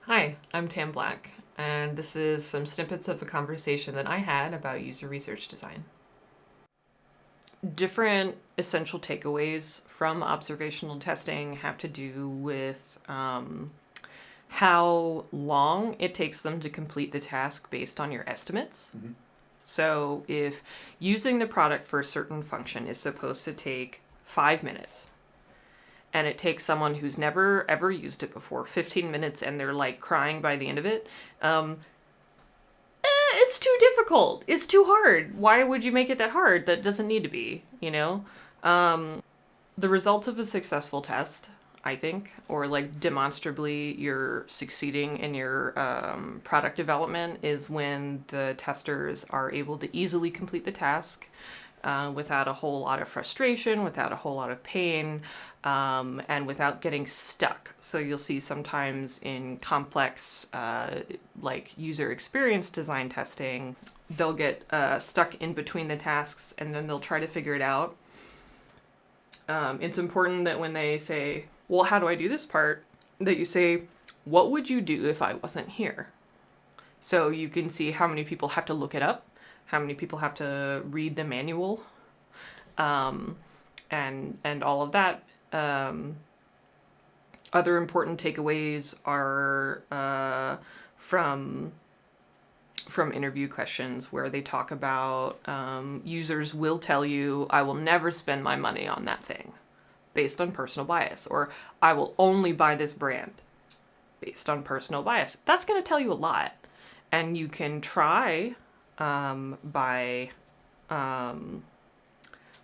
Hi, I'm Tam Black, and this is some snippets of a conversation that I had about user research design. Different essential takeaways from observational testing have to do with how long it takes them to complete the task based on your estimates. Mm-hmm. So if using the product for a certain function is supposed to take 5 minutes, and it takes someone who's never ever used it before 15 minutes and they're like crying by the end of it, it's too difficult. It's too hard. Why would you make it that hard? That doesn't need to be, you know? The results of a successful test, I think, or like demonstrably you're succeeding in your product development, is when the testers are able to easily complete the task without a whole lot of frustration, without a whole lot of pain, and without getting stuck. So you'll see sometimes in complex like user experience design testing, they'll get stuck in between the tasks and then they'll try to figure it out. It's important that when they say, well, how do I do this part? That you say, what would you do if I wasn't here? So you can see how many people have to look it up, how many people have to read the manual, and all of that. Other important takeaways are from interview questions where they talk about users will tell you, I will never spend my money on that thing based on personal bias, or I will only buy this brand based on personal bias. That's going to tell you a lot. And you can try by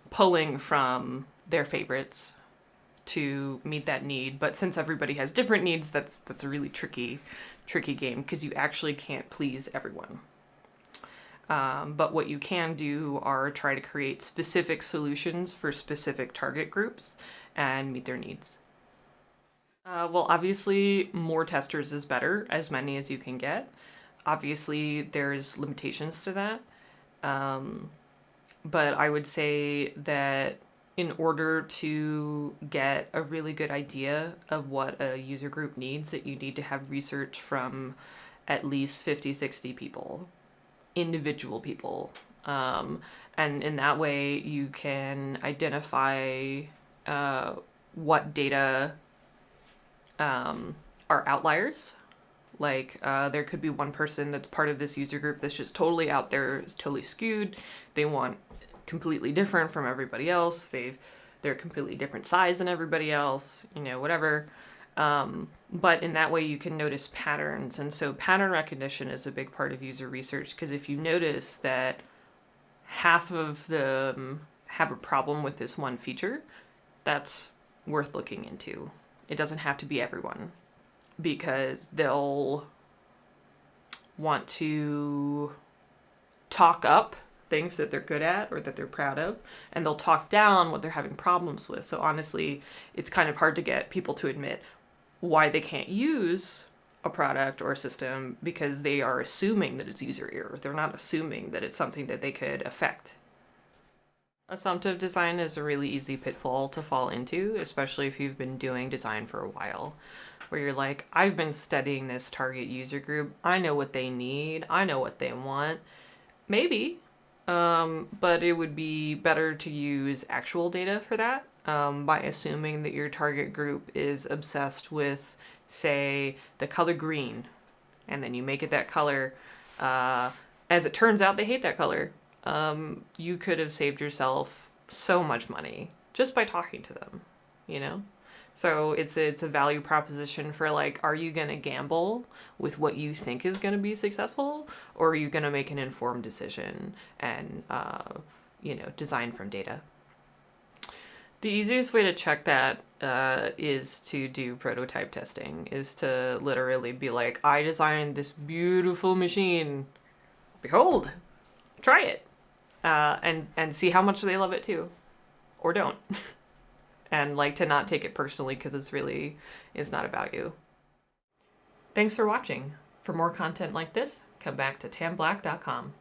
pulling from their favorites to meet that need. But since everybody has different needs, that's a really tricky game because you actually can't please everyone. But what you can do are try to create specific solutions for specific target groups and meet their needs. Well, obviously, more testers is better, as many as you can get. Obviously, there's limitations to that. But I would say that in order to get a really good idea of what a user group needs, that you need to have research from at least 50, 60 people, individual people. And in that way, you can identify what data are outliers. Like there could be one person that's part of this user group that's just totally out there, is totally skewed. They want completely different from everybody else. They're completely different size than everybody else, whatever. But in that way you can notice patterns. And so pattern recognition is a big part of user research, because if you notice that half of them have a problem with this one feature, that's worth looking into. It doesn't have to be everyone, because they'll want to talk up things that they're good at or that they're proud of, and they'll talk down what they're having problems with. So honestly, it's kind of hard to get people to admit why they can't use a product or a system, because they are assuming that it's user error. They're not assuming that it's something that they could affect. Assumptive design is a really easy pitfall to fall into, especially if you've been doing design for a while, where you're like, I've been studying this target user group. I know what they need. I know what they want. Maybe, but it would be better to use actual data for that, by assuming that your target group is obsessed with, say, the color green, and then you make it that color. As it turns out, they hate that color. You could have saved yourself so much money just by talking to them, So it's a value proposition for, like, are you going to gamble with what you think is going to be successful, or are you going to make an informed decision and, design from data? The easiest way to check that is to do prototype testing, is to literally be like, I designed this beautiful machine. Behold, try it. And see how much they love it too, or don't. And like to not take it personally, because it's not about you. Thanks for watching. For more content like this, come back to tamblack.com.